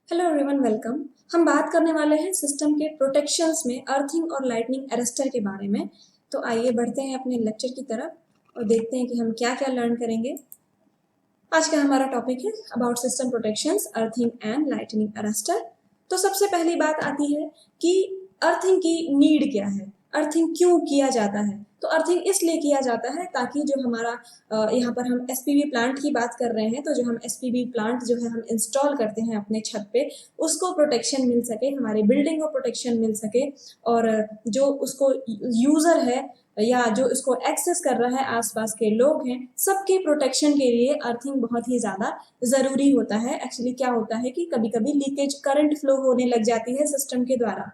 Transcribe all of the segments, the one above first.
Hello everyone, welcome. हम बात करने वाले हैं सिस्टम के प्रोटेक्शंस में अर्थिंग और लाइटनिंग अरेस्टर के बारे में। तो आइए बढ़ते हैं अपने लेक्चर की तरफ और देखते हैं कि हम क्या क्या लर्न करेंगे। आज का हमारा टॉपिक है about system protections, earthing and lightning arrester. तो सबसे पहली बात आती है कि अर्थिंग की नीड क्या है, अर्थिंग क्यों किया जाता है। तो अर्थिंग इसलिए किया जाता है ताकि जो हमारा यहाँ पर हम एसपीवी प्लांट की बात कर रहे हैं, तो जो हम एसपीवी प्लांट जो है हम इंस्टॉल करते हैं अपने छत पे, उसको प्रोटेक्शन मिल सके, हमारी बिल्डिंग को प्रोटेक्शन मिल सके, और जो उसको यूज़र है या जो इसको एक्सेस कर रहा है आसपास के लोग हैं, सबकी प्रोटेक्शन के लिए अर्थिंग बहुत ही ज़्यादा ज़रूरी होता है। एक्चुअली क्या होता है कि कभी कभी लीकेज करंट फ्लो होने लग जाती है सिस्टम के द्वारा,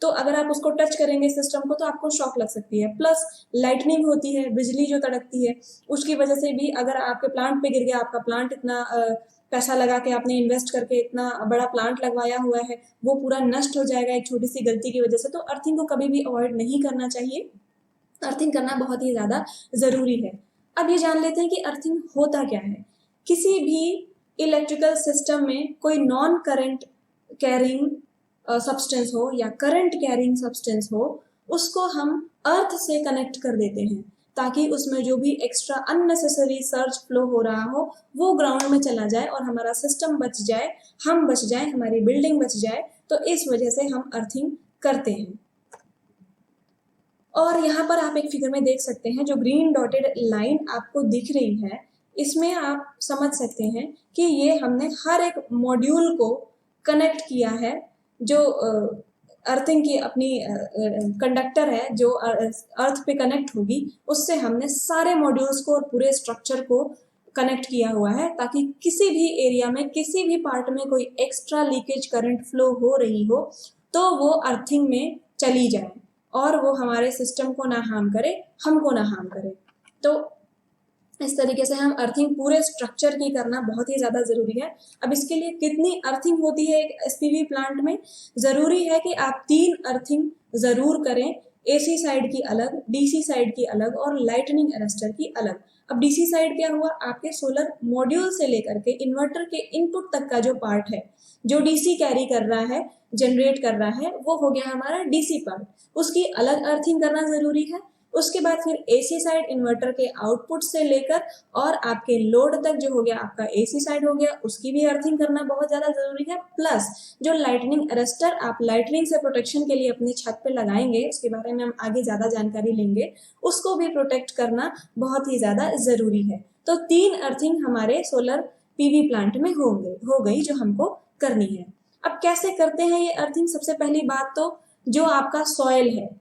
तो अगर आप उसको टच करेंगे सिस्टम को तो आपको शॉक लग सकती है। प्लस लाइटनिंग होती है, बिजली जो तड़कती है, उसकी वजह से भी अगर आपके प्लांट पे गिर गया, आपका प्लांट इतना पैसा लगा के आपने इन्वेस्ट करके इतना बड़ा प्लांट लगवाया हुआ है, वो पूरा नष्ट हो जाएगा एक छोटी सी गलती की वजह से। तो अर्थिंग को कभी भी अवॉइड नहीं करना चाहिए, अर्थिंग करना बहुत ही ज़्यादा ज़रूरी है। अब ये जान लेते हैं कि अर्थिंग होता क्या है। किसी भी इलेक्ट्रिकल सिस्टम में कोई नॉन करंट कैरिंग सब्सटेंस हो या करंट कैरिंग सब्सटेंस हो, उसको हम अर्थ से कनेक्ट कर देते हैं ताकि उसमें जो भी एक्स्ट्रा अननेसेसरी सर्ज फ्लो हो रहा हो वो ग्राउंड में चला जाए और हमारा सिस्टम बच जाए, हम बच जाए, हमारी बिल्डिंग बच जाए। तो इस वजह से हम अर्थिंग करते हैं। और यहाँ पर आप एक फिगर में देख सकते हैं, जो ग्रीन डॉटेड लाइन आपको दिख रही है, इसमें आप समझ सकते हैं कि ये हमने हर एक मॉड्यूल को कनेक्ट किया है। जो अर्थिंग की अपनी कंडक्टर है जो अर्थ पे कनेक्ट होगी, उससे हमने सारे मॉड्यूल्स को और पूरे स्ट्रक्चर को कनेक्ट किया हुआ है ताकि किसी भी एरिया में, किसी भी पार्ट में कोई एक्स्ट्रा लीकेज करंट फ्लो हो रही हो तो वो अर्थिंग में चली जाए और वो हमारे सिस्टम को ना हार्म करे, हमको ना हार्म करे। तो इस तरीके से हम अर्थिंग पूरे स्ट्रक्चर की करना बहुत ही ज़्यादा ज़रूरी है। अब इसके लिए कितनी अर्थिंग होती है एक एसपीवी प्लांट में? ज़रूरी है कि आप 3 अर्थिंग ज़रूर करें, एसी साइड की अलग, डीसी साइड की अलग और लाइटनिंग अरेस्टर की अलग। अब डीसी साइड क्या हुआ? आपके सोलर मॉड्यूल से लेकर के इन्वर्टर के इनपुट तक का जो पार्ट है, जो डीसी कैरी कर रहा है, जनरेट कर रहा है, वो हो गया हमारा डीसी पार्ट, उसकी अलग अर्थिंग करना ज़रूरी है। उसके बाद फिर एसी साइड इन्वर्टर के आउटपुट से लेकर और आपके लोड तक जो हो गया आपका एसी साइड हो गया, उसकी भी अर्थिंग करना बहुत ज़्यादा ज़रूरी है। प्लस जो लाइटनिंग अरेस्टर आप लाइटनिंग से प्रोटेक्शन के लिए अपनी छत पे लगाएंगे, उसके बारे में हम आगे ज़्यादा जानकारी लेंगे, उसको भी प्रोटेक्ट करना बहुत ही ज़्यादा ज़रूरी है। तो 3 अर्थिंग हमारे सोलर पीवी प्लांट में हो गई जो हमको करनी है। अब कैसे करते हैं ये अर्थिंग? सबसे पहली बात तो जो आपका सॉइल है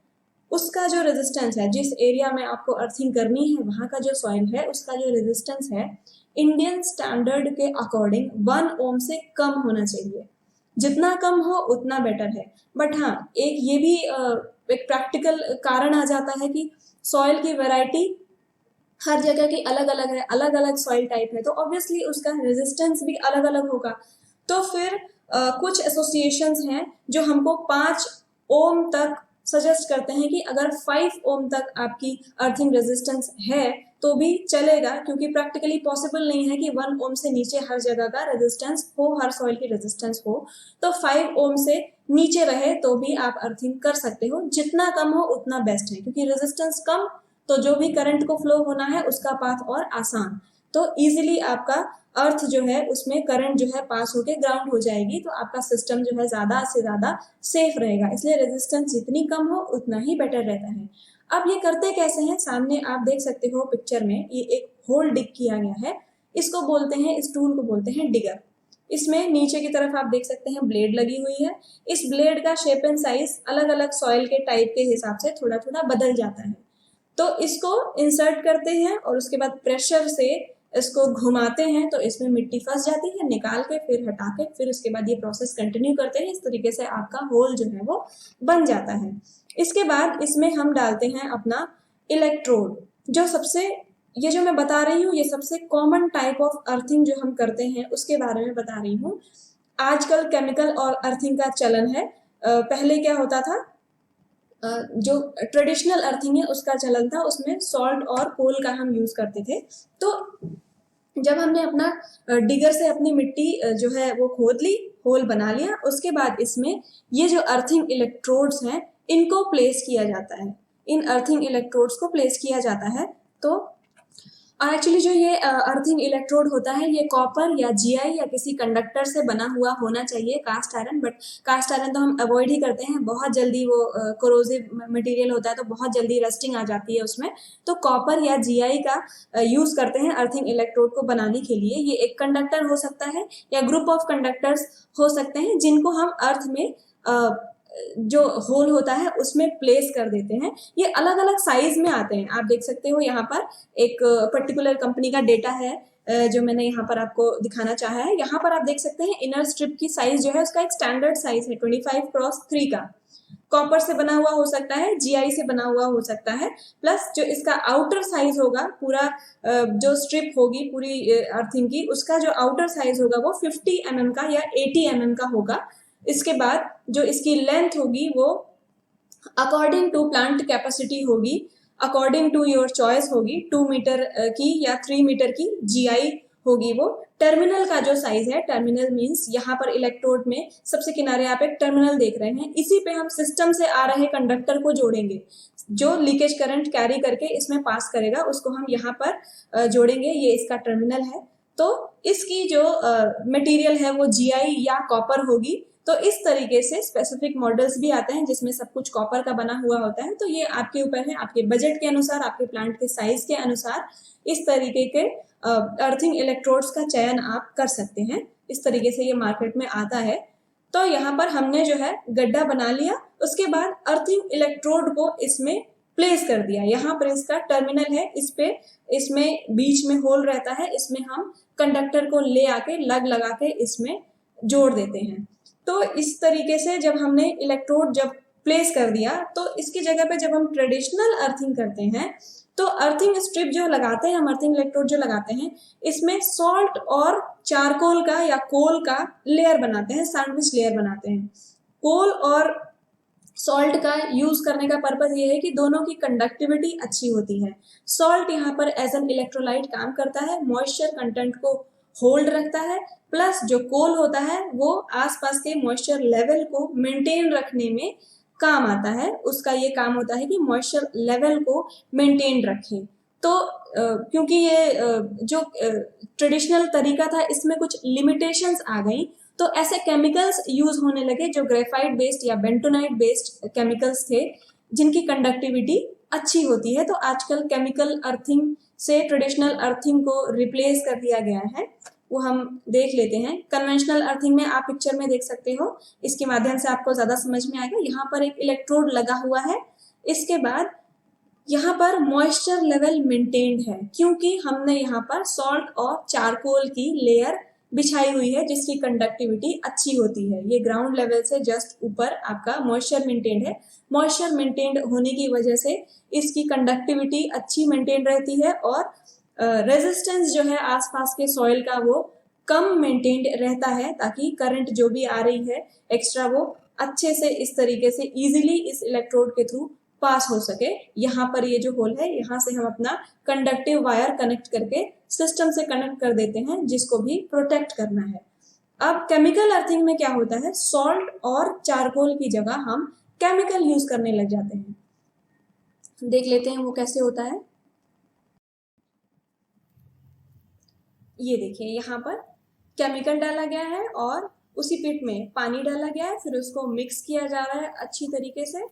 उसका जो रेजिस्टेंस है, जिस एरिया में आपको अर्थिंग करनी है वहाँ का जो सॉइल है उसका जो रेजिस्टेंस है, इंडियन स्टैंडर्ड के अकॉर्डिंग 1 ओम से कम होना चाहिए। जितना कम हो उतना बेटर है। बट हाँ, एक ये भी एक प्रैक्टिकल कारण आ जाता है कि सॉइल की वैरायटी हर जगह की अलग अलग है, अलग अलग सॉइल टाइप है, तो ऑब्वियसली उसका रेजिस्टेंस भी अलग अलग होगा। तो फिर कुछ एसोसिएशंस हैं जो हमको 5 ओम तक सजेस्ट करते हैं कि अगर 5 ओम तक आपकी अर्थिंग रेजिस्टेंस है तो भी चलेगा, क्योंकि प्रैक्टिकली पॉसिबल नहीं है कि 1 ओम से नीचे हर जगह का रेजिस्टेंस हो, हर सॉइल की रेजिस्टेंस हो। तो 5 ओम से नीचे रहे तो भी आप अर्थिंग कर सकते हो, जितना कम हो उतना बेस्ट है, क्योंकि रेजिस्टेंस कम तो जो भी करंट को फ्लो होना है उसका पाथ और आसान, तो इजीली आपका अर्थ जो है उसमें करंट जो है पास होके ग्राउंड हो जाएगी, तो आपका सिस्टम जो है ज़्यादा से ज़्यादा सेफ रहेगा। इसलिए रेजिस्टेंस जितनी कम हो उतना ही बेटर रहता है। अब ये करते कैसे हैं? सामने आप देख सकते हो पिक्चर में, ये एक होल डिग किया गया है, इसको बोलते हैं, इस टूल को बोलते हैं डिगर। इसमें नीचे की तरफ आप देख सकते हैं ब्लेड लगी हुई है। इस ब्लेड का शेप एंड साइज अलग अलग सॉइल के टाइप के हिसाब से थोड़ा थोड़ा बदल जाता है। तो इसको इंसर्ट करते हैं और उसके बाद प्रेशर से इसको घुमाते हैं तो इसमें मिट्टी फंस जाती है, निकाल के फिर हटा के फिर उसके बाद ये प्रोसेस कंटिन्यू करते हैं। इस तरीके से आपका होल जो है वो बन जाता है। इसके बाद इसमें हम डालते हैं अपना इलेक्ट्रोड, जो सबसे, ये जो मैं बता रही हूँ ये सबसे कॉमन टाइप ऑफ अर्थिंग जो हम करते हैं उसके बारे में बता रही हूँ। आजकल केमिकल और अर्थिंग का चलन है। पहले क्या होता था, जो ट्रेडिशनल अर्थिंग है उसका चलन था, उसमें सॉल्ट और कोल का हम यूज करते थे। तो जब हमने अपना डिगर से अपनी मिट्टी जो है वो खोद ली होल बना लिया, उसके बाद इसमें ये जो अर्थिंग इलेक्ट्रोड्स हैं इनको प्लेस किया जाता है, इन अर्थिंग इलेक्ट्रोड्स को प्लेस किया जाता है। तो एक्चुअली जो ये अर्थिंग इलेक्ट्रोड होता है ये कॉपर या जीआई या किसी कंडक्टर से बना हुआ होना चाहिए, cast iron, but cast iron तो हम अवॉइड ही करते हैं, बहुत जल्दी वो कोरोसिव मटेरियल होता है तो बहुत जल्दी रस्टिंग आ जाती है उसमें। तो कॉपर या जीआई का यूज़ करते हैं अर्थिंग इलेक्ट्रोड को बनाने के लिए। ये एक कंडक्टर हो सकता है या ग्रुप ऑफ कंडक्टर्स हो सकते हैं जिनको हम अर्थ में जो होल होता है उसमें प्लेस कर देते हैं। ये अलग अलग साइज में आते हैं, आप देख सकते हो यहाँ पर एक पर्टिकुलर कंपनी का डेटा है जो मैंने यहाँ पर आपको दिखाना चाहा है। यहाँ पर आप देख सकते हैं इनर स्ट्रिप की साइज जो है उसका एक स्टैंडर्ड साइज है 25x3 का। कॉपर से बना हुआ हो सकता है, जीआई से बना हुआ हो सकता है, प्लस जो इसका आउटर साइज होगा पूरा जो स्ट्रिप होगी पूरी अर्थिंग की, उसका जो आउटर साइज होगा वो 50 mm का या 80 mm का होगा। इसके बाद जो इसकी लेंथ होगी वो अकॉर्डिंग टू प्लांट कैपेसिटी होगी, अकॉर्डिंग टू योर चॉइस होगी, 2 मीटर की या 3 मीटर की जीआई होगी वो। टर्मिनल का जो साइज है, टर्मिनल मींस यहाँ पर इलेक्ट्रोड में सबसे किनारे आप एक टर्मिनल देख रहे हैं, इसी पे हम सिस्टम से आ रहे कंडक्टर को जोड़ेंगे, जो लीकेज करंट कैरी करके इसमें पास करेगा उसको हम यहाँ पर जोड़ेंगे, ये इसका टर्मिनल है। तो इसकी जो मटेरियल है वो जीआई या कॉपर होगी। तो इस तरीके से स्पेसिफिक मॉडल्स भी आते हैं जिसमें सब कुछ कॉपर का बना हुआ होता है। तो ये आपके ऊपर है, आपके बजट के अनुसार, आपके प्लांट के साइज के अनुसार इस तरीके के अर्थिंग इलेक्ट्रोड्स का चयन आप कर सकते हैं। इस तरीके से ये मार्केट में आता है। तो यहाँ पर हमने जो है गड्ढा बना लिया, उसके बाद अर्थिंग इलेक्ट्रोड को इसमें प्लेस कर दिया। यहाँ पर इसका टर्मिनल है, इसमें बीच में होल रहता है, इसमें हम कंडक्टर को ले आके लगा के इसमें जोड़ देते हैं। तो इस तरीके से जब हमने इलेक्ट्रोड जब प्लेस कर दिया तो इसकी जगह पे जब हम ट्रेडिशनल अर्थिंग करते हैं तो अर्थिंग स्ट्रिप जो लगाते हैं हम, अर्थिंग इलेक्ट्रोड जो लगाते हैं, इसमें सॉल्ट और चारकोल का या कोल का लेयर बनाते हैं, सैंडविच लेयर बनाते हैं। कोल और सॉल्ट का यूज करने का पर्पज ये है कि दोनों की कंडक्टिविटी अच्छी होती है। सॉल्ट यहाँ पर एज एन इलेक्ट्रोलाइट काम करता है, मॉइस्चर कंटेंट को होल्ड रखता है, प्लस जो कोल होता है वो आसपास के मॉइस्चर लेवल को मेंटेन रखने में काम आता है। उसका ये काम होता है कि मॉइस्चर लेवल को मेंटेन रखें। तो क्योंकि ये जो ट्रेडिशनल तरीका था इसमें कुछ लिमिटेशंस आ गई, तो ऐसे केमिकल्स यूज होने लगे जो ग्रेफाइट बेस्ड या बेंटोनाइट बेस्ड केमिकल्स थे जिनकी कंडक्टिविटी अच्छी होती है। तो आजकल केमिकल अर्थिंग से ट्रेडिशनल अर्थिंग को रिप्लेस कर दिया गया है, वो हम देख लेते हैं। कन्वेंशनल अर्थिंग में आप पिक्चर में देख सकते हो, इसके माध्यम से आपको ज्यादा समझ में आएगा। यहाँ पर एक इलेक्ट्रोड लगा हुआ है, इसके बाद यहाँ पर मॉइस्चर लेवल मेंटेन्ड है क्योंकि हमने यहाँ पर सॉल्ट और चारकोल की लेयर बिछाई हुई है जिसकी कंडक्टिविटी अच्छी होती है। ये ग्राउंड लेवल से जस्ट ऊपर आपका मॉइस्चर मेंटेन्ड है। मॉइस्चर मेंटेन्ड होने की वजह से इसकी कंडक्टिविटी अच्छी मेंटेन रहती है और रेजिस्टेंस जो है आसपास के सॉइल का वो कम मेंटेन्ड रहता है, ताकि करंट जो भी आ रही है एक्स्ट्रा वो अच्छे से इस तरीके से इजीली इस इलेक्ट्रोड के थ्रू पास हो सके। यहाँ पर ये जो होल है, यहाँ से हम अपना कंडक्टिव वायर कनेक्ट करके सिस्टम से कनेक्ट कर देते हैं जिसको भी प्रोटेक्ट करना है। अब केमिकल अर्थिंग में क्या होता है, सॉल्ट और चारकोल की जगह हम केमिकल यूज करने लग जाते हैं। देख लेते हैं वो कैसे होता है। ये देखिए यहाँ पर केमिकल डाला गया है और उसी पिट में पानी डाला गया है, फिर उसको मिक्स किया जा रहा है अच्छी तरीके से।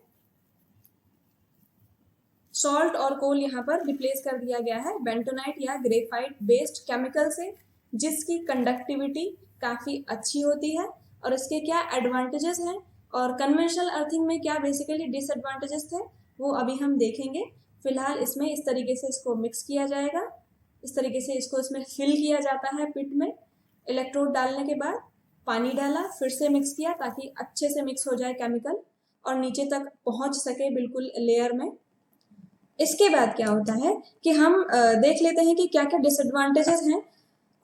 सॉल्ट और कोल यहाँ पर रिप्लेस कर दिया गया है बेंटोनाइट या ग्रेफाइट बेस्ड केमिकल से, जिसकी कंडक्टिविटी काफ़ी अच्छी होती है। और इसके क्या एडवांटेजेस हैं और कन्वेंशनल अर्थिंग में क्या बेसिकली डिसएडवांटेजेस थे वो अभी हम देखेंगे। फिलहाल इसमें इस तरीके से इसको मिक्स किया जाएगा, इस तरीके से इसको इसमें फिल किया जाता है पिट में। इलेक्ट्रोड डालने के बाद पानी डाला, फिर से मिक्स किया ताकि अच्छे से मिक्स हो जाए केमिकल और नीचे तक पहुंच सके बिल्कुल लेयर में। इसके बाद क्या होता है कि हम देख लेते हैं कि क्या क्या डिसएडवांटेजेस हैं,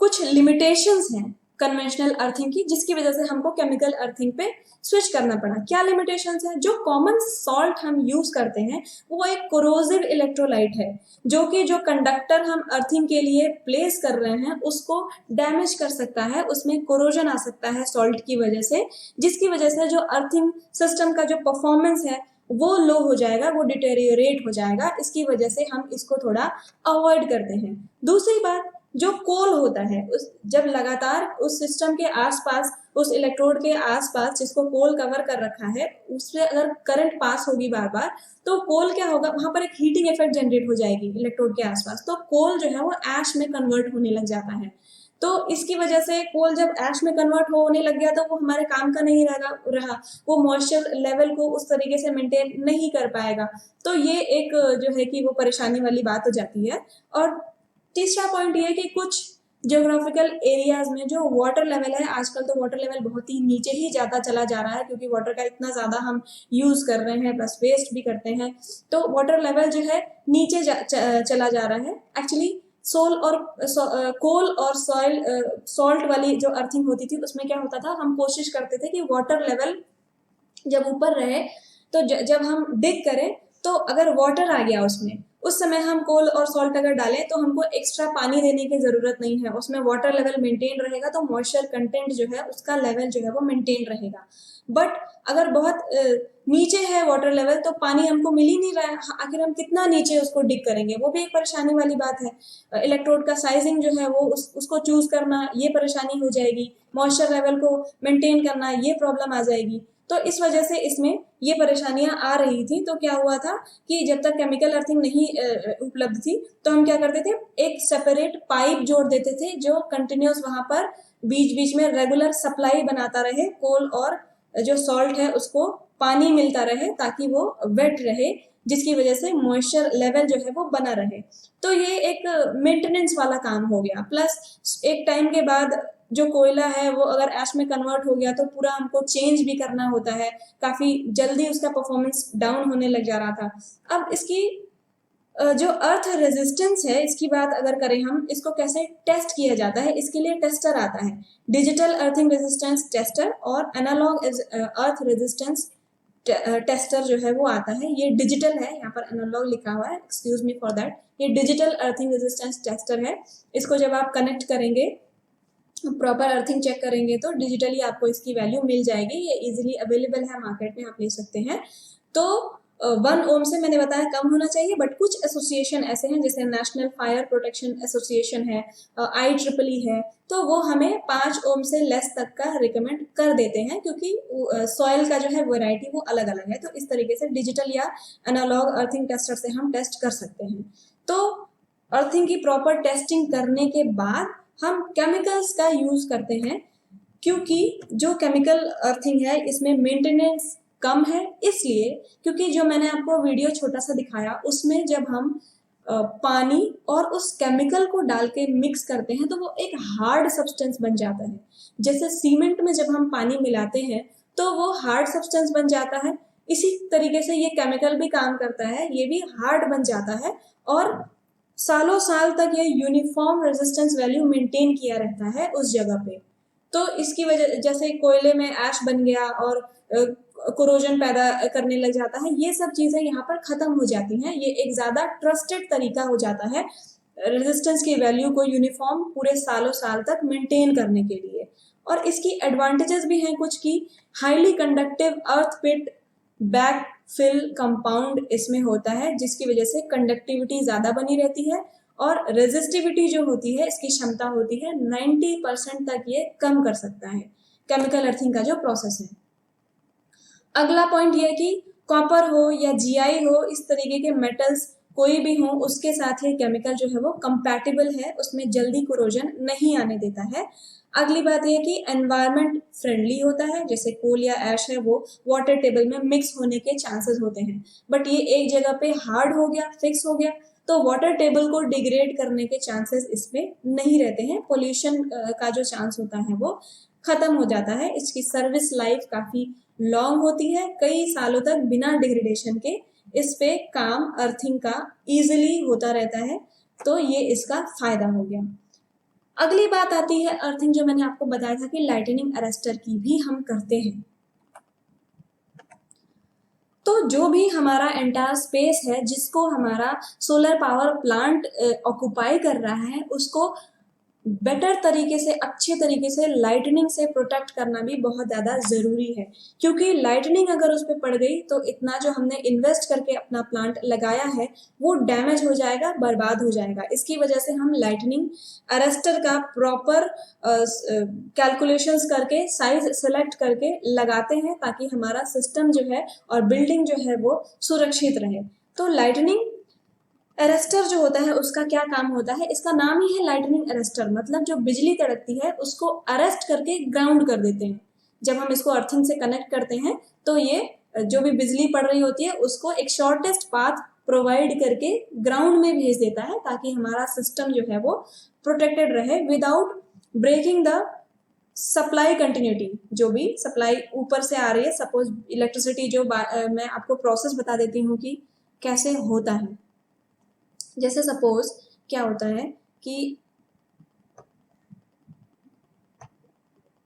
कुछ लिमिटेशंस हैं कन्वेंशनल अर्थिंग की, जिसकी वजह से हमको केमिकल अर्थिंग पे स्विच करना पड़ा। क्या लिमिटेशंस है? जो कॉमन सॉल्ट हम यूज करते हैं वो एक कोरोसिव इलेक्ट्रोलाइट है, जो कि जो कंडक्टर हम अर्थिंग के लिए प्लेस कर रहे हैं उसको डैमेज कर सकता है, उसमें कोरोजन आ सकता है सॉल्ट की वजह से, जिसकी वजह से जो अर्थिंग सिस्टम का जो परफॉर्मेंस है वो लो हो जाएगा, वो डिटेरियोरेट हो जाएगा। इसकी वजह से हम इसको थोड़ा अवॉइड करते हैं। दूसरी बात, जो कोल होता है, उस जब लगातार उस सिस्टम के आसपास, उस इलेक्ट्रोड के आसपास जिसको कोल कवर कर रखा है, उससे अगर करंट पास होगी बार बार, तो कोल क्या होगा, वहां पर एक हीटिंग इफेक्ट जनरेट हो जाएगी इलेक्ट्रोड के आसपास, तो कोल जो है वो ऐश में कन्वर्ट होने लग जाता है। तो इसकी वजह से कोल जब ऐश में कन्वर्ट होने लग गया तो वो हमारे काम का नहीं रहा, वो मॉइस्चर लेवल को उस तरीके से मेंटेन नहीं कर पाएगा। तो ये एक जो है कि वो परेशानी वाली बात हो जाती है। और तीसरा पॉइंट ये है कि कुछ ज्योग्राफिकल एरियाज में जो वाटर लेवल है, आजकल तो वाटर लेवल बहुत ही नीचे ही जाता चला जा रहा है, क्योंकि वाटर का इतना ज्यादा हम यूज कर रहे हैं, प्लस वेस्ट भी करते हैं, तो वाटर लेवल जो है नीचे चला जा रहा है। एक्चुअली कोल और सॉल्ट वाली जो अर्थिंग होती थी उसमें क्या होता था, हम कोशिश करते थे कि वाटर लेवल जब ऊपर रहे, तो जब हम डिग करें तो अगर वाटर आ गया उसमें, उस समय हम कोल और सॉल्ट अगर डालें तो हमको एक्स्ट्रा पानी देने की जरूरत नहीं है, उसमें वाटर लेवल मेंटेन रहेगा, तो मॉइस्चर कंटेंट जो है उसका लेवल जो है वो मेंटेन रहेगा। बट अगर बहुत नीचे है वाटर लेवल तो पानी हमको मिल ही नहीं रहा है, आखिर हम कितना नीचे उसको डिग करेंगे, वो भी एक परेशानी वाली बात है। इलेक्ट्रोड का साइजिंग जो है वो उसको चूज करना, ये परेशानी हो जाएगी, मॉइस्चर लेवल को मेंटेन करना, ये प्रॉब्लम आ जाएगी। तो इस वजह से इसमें ये परेशानियां आ रही थी। तो क्या हुआ था कि जब तक केमिकल अर्थिंग नहीं उपलब्ध थी तो हम क्या करते थे, एक सेपरेट पाइप जोड़ देते थे जो कंटिन्यूस वहां पर बीच बीच में रेगुलर सप्लाई बनाता रहे, कोल और जो सॉल्ट है उसको पानी मिलता रहे ताकि वो वेट रहे, जिसकी वजह से मॉइस्चर लेवल जो है वो बना रहे। तो ये एक मेंटेनेंस वाला काम हो गया। प्लस एक टाइम के बाद जो कोयला है वो अगर ऐश में कन्वर्ट हो गया तो पूरा हमको चेंज भी करना होता है, काफी जल्दी उसका परफॉर्मेंस डाउन होने लग जा रहा था। अब इसकी जो अर्थ रेजिस्टेंस है, इसकी बात अगर करें हम, इसको कैसे टेस्ट किया जाता है, इसके लिए टेस्टर आता है, डिजिटल अर्थिंग रेजिस्टेंस टेस्टर और एनालॉग अर्थ रेजिस्टेंस टेस्टर जो है वो आता है। ये डिजिटल है, यहाँ पर एनालॉग लिखा हुआ है, एक्सक्यूज मी फॉर दैट। ये डिजिटल अर्थिंग रेजिस्टेंस टेस्टर है। इसको जब आप कनेक्ट करेंगे, प्रॉपर अर्थिंग चेक करेंगे तो डिजिटली आपको इसकी वैल्यू मिल जाएगी। ये इजीली अवेलेबल है मार्केट में, आप ले सकते हैं। तो 1 ओम से मैंने बताया कम होना चाहिए, बट कुछ एसोसिएशन ऐसे हैं जैसे नेशनल फायर प्रोटेक्शन एसोसिएशन है, IEEE है, तो वो हमें 5 ओम से लेस तक का रिकमेंड कर देते हैं, क्योंकि सॉइल का जो है वैरायटी वो अलग अलग है। तो इस तरीके से डिजिटल या एनालॉग अर्थिंग टेस्टर से हम टेस्ट कर सकते हैं। तो अर्थिंग की प्रॉपर टेस्टिंग करने के बाद हम केमिकल्स का यूज करते हैं, क्योंकि जो केमिकल अर्थिंग है इसमें मेंटेनेंस कम है, इसलिए क्योंकि जो मैंने आपको वीडियो छोटा सा दिखाया उसमें जब हम पानी और उस केमिकल को डाल के मिक्स करते हैं तो वो एक हार्ड सब्सटेंस बन जाता है। जैसे सीमेंट में जब हम पानी मिलाते हैं तो वो हार्ड सब्सटेंस बन जाता है, इसी तरीके से ये केमिकल भी काम करता है, ये भी हार्ड बन जाता है और सालों साल तक ये यूनिफॉर्म रेजिस्टेंस वैल्यू मेंटेन किया रहता है उस जगह पे। तो इसकी वजह, जैसे कोयले में ऐश बन गया और कोरोजन पैदा करने लग जाता है, ये सब चीजें यहाँ पर खत्म हो जाती हैं। ये एक ज्यादा ट्रस्टेड तरीका हो जाता है रेजिस्टेंस की वैल्यू को यूनिफॉर्म पूरे सालों साल तक मेंटेन करने के लिए। और इसकी एडवांटेजेस भी हैं कुछ की, हाईली कंडक्टिव अर्थ पिट बैक फिल कंपाउंड इसमें होता है, जिसकी वजह से कंडक्टिविटी ज्यादा बनी रहती है और रेजिस्टिविटी जो होती है, इसकी क्षमता होती है 90% तक ये कम कर सकता है केमिकल अर्थिंग का जो प्रोसेस है। अगला पॉइंट ये कि कॉपर हो या GI हो, इस तरीके के मेटल्स कोई भी हो, उसके साथ ये केमिकल जो है वो कंपैटिबल है, उसमें जल्दी कोरोजन नहीं आने देता है। अगली बात ये कि एनवायरनमेंट फ्रेंडली होता है, जैसे कोल या ऐश है वो वाटर टेबल में मिक्स होने के चांसेस होते हैं, बट ये एक जगह पे हार्ड हो गया, फिक्स हो गया, तो वाटर टेबल को डिग्रेड करने के चांसेस इसमें नहीं रहते हैं। पोल्यूशन का जो चांस होता है वो खत्म हो जाता है। इसकी सर्विस लाइफ काफी लॉन्ग होती है, कई सालों तक बिना डिग्रेडेशन के इस पे काम अर्थिंग का इजीली होता रहता है। तो ये इसका फायदा हो गया। अगली बात आती है अर्थिंग, जो मैंने आपको बताया था कि लाइटनिंग अरेस्टर की भी हम करते हैं। तो जो भी हमारा एंटायर स्पेस है जिसको हमारा सोलर पावर प्लांट ऑक्युपाई कर रहा है, उसको बेटर तरीके से, अच्छे तरीके से लाइटनिंग से प्रोटेक्ट करना भी बहुत ज़्यादा ज़रूरी है, क्योंकि लाइटनिंग अगर उस पर पड़ गई तो इतना जो हमने इन्वेस्ट करके अपना प्लांट लगाया है वो डैमेज हो जाएगा, बर्बाद हो जाएगा। इसकी वजह से हम लाइटनिंग अरेस्टर का प्रॉपर कैलकुलेशंस करके, साइज सेलेक्ट करके लगाते हैं, ताकि हमारा सिस्टम जो है और बिल्डिंग जो है वो सुरक्षित रहे। तो लाइटनिंग अरेस्टर जो होता है उसका क्या काम होता है, इसका नाम ही है लाइटनिंग अरेस्टर, मतलब जो बिजली कड़कती है उसको अरेस्ट करके ग्राउंड कर देते हैं। जब हम इसको अर्थिंग से कनेक्ट करते हैं तो ये जो भी बिजली पड़ रही होती है उसको एक शॉर्टेस्ट पाथ प्रोवाइड करके ग्राउंड में भेज देता है, ताकि हमारा सिस्टम जो है वो प्रोटेक्टेड रहे without breaking the supply continuity. जो भी सप्लाई ऊपर से आ रही है, सपोज इलेक्ट्रिसिटी, जो मैं आपको प्रोसेस बता देती हूँ कि कैसे होता है। जैसे सपोज क्या होता है कि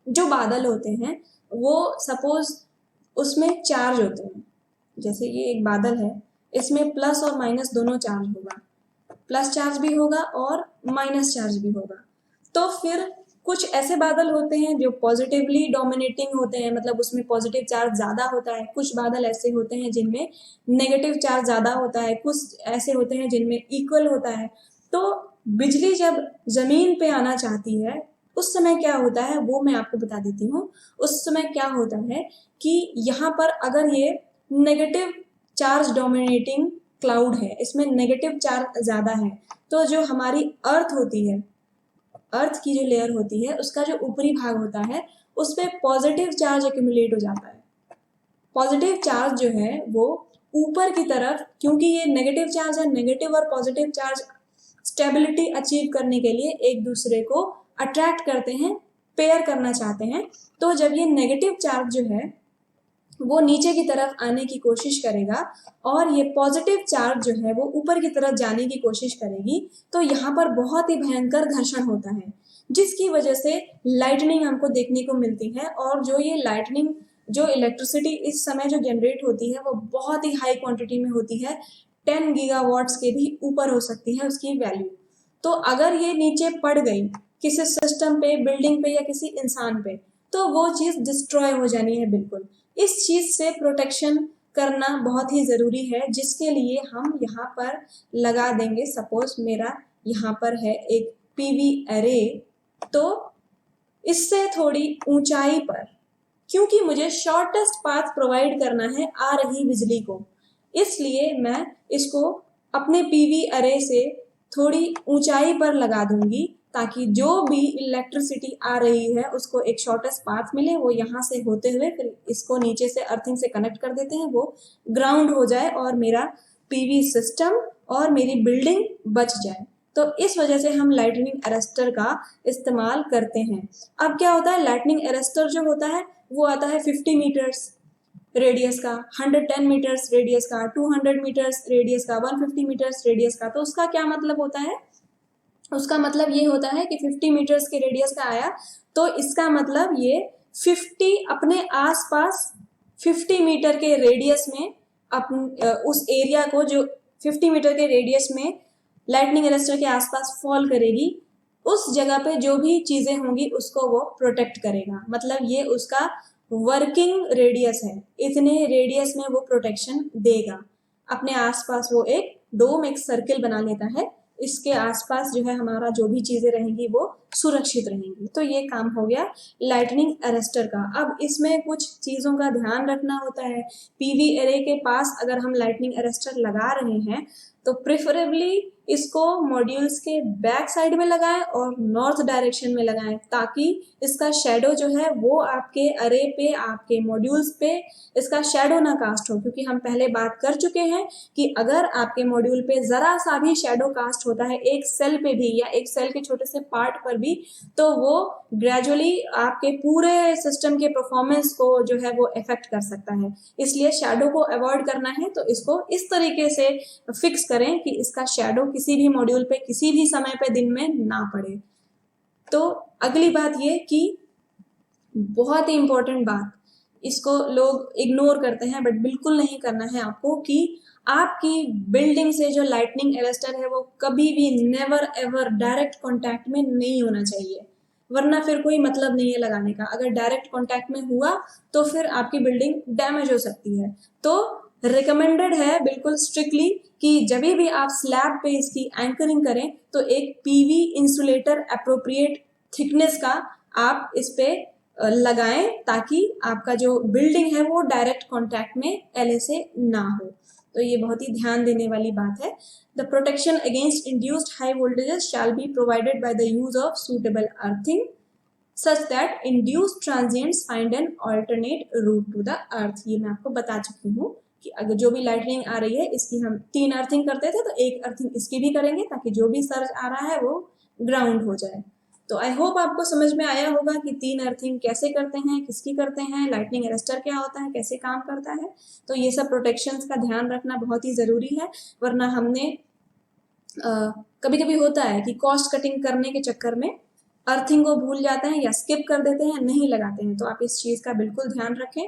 जो बादल होते हैं वो सपोज उसमें चार्ज होते हैं। जैसे ये एक बादल है, इसमें प्लस और माइनस दोनों चार्ज होगा, प्लस चार्ज भी होगा और माइनस चार्ज भी होगा। तो फिर कुछ ऐसे बादल होते हैं जो पॉजिटिवली डोमिनेटिंग होते हैं, मतलब उसमें पॉजिटिव चार्ज ज़्यादा होता है। कुछ बादल ऐसे होते हैं जिनमें नेगेटिव चार्ज ज़्यादा होता है, कुछ ऐसे होते हैं जिनमें इक्वल होता है। तो बिजली जब ज़मीन पे आना चाहती है उस समय क्या होता है वो मैं आपको बता देती हूँ। उस समय क्या होता है कि यहाँ पर अगर ये नेगेटिव चार्ज डोमिनेटिंग क्लाउड है, इसमें नेगेटिव चार्ज ज़्यादा है, तो जो हमारी अर्थ होती है, अर्थ की जो लेयर होती है उसका जो ऊपरी भाग होता है उस पर पॉजिटिव चार्ज एक्यूमुलेट हो जाता है। पॉजिटिव चार्ज जो है वो ऊपर की तरफ, क्योंकि ये नेगेटिव चार्ज है, नेगेटिव और पॉजिटिव चार्ज स्टेबिलिटी अचीव करने के लिए एक दूसरे को अट्रैक्ट करते हैं, पेयर करना चाहते हैं। तो जब ये नेगेटिव चार्ज जो है वो नीचे की तरफ आने की कोशिश करेगा और ये पॉजिटिव चार्ज जो है वो ऊपर की तरफ जाने की कोशिश करेगी, तो यहाँ पर बहुत ही भयंकर घर्षण होता है, जिसकी वजह से लाइटनिंग हमको देखने को मिलती है। और जो ये लाइटनिंग, जो इलेक्ट्रिसिटी इस समय जो जनरेट होती है वो बहुत ही हाई क्वांटिटी में होती है, 10 गीगावाट्स के भी ऊपर हो सकती है उसकी वैल्यू। तो अगर ये नीचे पड़ गई किसी सिस्टम पे, बिल्डिंग पे या किसी इंसान पे, तो वो चीज़ डिस्ट्रॉय हो जानी है बिल्कुल। इस चीज़ से प्रोटेक्शन करना बहुत ही ज़रूरी है, जिसके लिए हम यहाँ पर लगा देंगे। सपोज मेरा यहाँ पर है एक पीवी अरे, तो इससे थोड़ी ऊंचाई पर, क्योंकि मुझे शॉर्टेस्ट पाथ प्रोवाइड करना है आ रही बिजली को, इसलिए मैं इसको अपने पीवी अरे से थोड़ी ऊंचाई पर लगा दूंगी, ताकि जो भी इलेक्ट्रिसिटी आ रही है उसको एक शॉर्टेस्ट पाथ मिले, वो यहाँ से होते हुए फिर इसको नीचे से अर्थिंग से कनेक्ट कर देते हैं, वो ग्राउंड हो जाए और मेरा पीवी सिस्टम और मेरी बिल्डिंग बच जाए। तो इस वजह से हम लाइटनिंग अरेस्टर का इस्तेमाल करते हैं। अब क्या होता है, लाइटनिंग अरेस्टर जो होता है वो आता है 50 मीटर्स रेडियस का, 110 मीटर्स रेडियस का, 200 मीटर्स रेडियस का, 150 मीटर्स रेडियस का। तो उसका क्या मतलब होता है, उसका मतलब ये होता है कि 50 मीटर्स के रेडियस का आया तो इसका मतलब ये 50 अपने आसपास 50 मीटर के रेडियस में उस एरिया को, जो 50 मीटर के रेडियस में लाइटनिंग अरेस्टर के आसपास फॉल करेगी, उस जगह पे जो भी चीज़ें होंगी उसको वो प्रोटेक्ट करेगा। मतलब ये उसका वर्किंग रेडियस है, इतने रेडियस में वो प्रोटेक्शन देगा। अपने आसपास वो एक डोम, एक सर्किल बना लेता है, इसके आसपास जो है हमारा जो भी चीज़ें रहेंगी वो सुरक्षित रहेंगी। तो ये काम हो गया लाइटनिंग अरेस्टर का। अब इसमें कुछ चीज़ों का ध्यान रखना होता है। पीवी अरे के पास अगर हम लाइटनिंग अरेस्टर लगा रहे हैं तो प्रेफरेबली इसको मॉड्यूल्स के बैक साइड में लगाएं और नॉर्थ डायरेक्शन में लगाएं, ताकि इसका शेडो जो है वो आपके अरे पे, आपके मॉड्यूल्स पे इसका शेडो ना कास्ट हो। क्योंकि हम पहले बात कर चुके हैं कि अगर आपके मॉड्यूल पे ज़रा सा भी शेडो कास्ट होता है, एक सेल पे भी या एक सेल के छोटे से पार्ट पर भी, तो वो ग्रेजुअली आपके पूरे सिस्टम के परफॉर्मेंस को जो है वो इफेक्ट कर सकता है। इसलिए शेडो को अवॉइड करना है तो इसको इस तरीके से फिक्स करें कि इसका शेडो किसी भी मॉड्यूल पे किसी भी समय पे दिन में ना पड़े। तो अगली बात ये कि बहुत ही इम्पोर्टेंट बात, इसको लोग इग्नोर करते हैं बट बिल्कुल नहीं करना है आपको, कि आपकी बिल्डिंग से जो लाइटनिंग अरेस्टर है वो कभी भी नेवर एवर डायरेक्ट कांटेक्ट में नहीं होना चाहिए, वरना फिर कोई मतलब नहीं है लगाने का। अगर डायरेक्ट कांटेक्ट में हुआ तो फिर आपकी बिल्डिंग डैमेज हो सकती है। तो रिकमेंडेड है बिल्कुल स्ट्रिक्टली कि जब भी आप स्लैब पे इसकी एंकरिंग करें तो एक पीवी इंसुलेटर अप्रोप्रिएट थिकनेस का आप इस पे लगाएं, ताकि आपका जो बिल्डिंग है वो डायरेक्ट कांटेक्ट में एलए से ना हो। तो ये बहुत ही ध्यान देने वाली बात है। The protection against induced high voltages shall be provided by the use of suitable earthing such that induced transients find an alternate route to the earth। ये मैं आपको बता चुकी हूँ कि अगर जो भी लाइटनिंग आ रही है इसकी हम 3 अर्थिंग करते थे, तो एक अर्थिंग इसकी भी करेंगे ताकि जो भी सर्ज आ रहा है वो ग्राउंड हो जाए। तो आई होप आपको समझ में आया होगा कि 3 अर्थिंग कैसे करते हैं, किसकी करते हैं, लाइटनिंग अरेस्टर क्या होता है, कैसे काम करता है। तो ये सब प्रोटेक्शंस का ध्यान रखना बहुत ही ज़रूरी है, वरना हमने कभी कभी होता है कि कॉस्ट कटिंग करने के चक्कर में अर्थिंग को भूल जाते हैं या स्किप कर देते हैं, नहीं लगाते हैं। तो आप इस चीज़ का बिल्कुल ध्यान रखें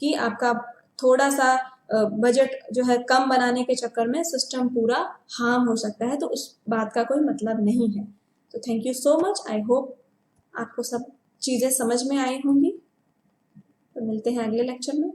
कि आपका थोड़ा सा बजट जो है कम बनाने के चक्कर में सिस्टम पूरा हार्म हो सकता है, तो उस बात का कोई मतलब नहीं है। तो thank you so much, I hope आपको सब चीज़ें समझ में आई होंगी। तो मिलते हैं अगले लेक्चर में।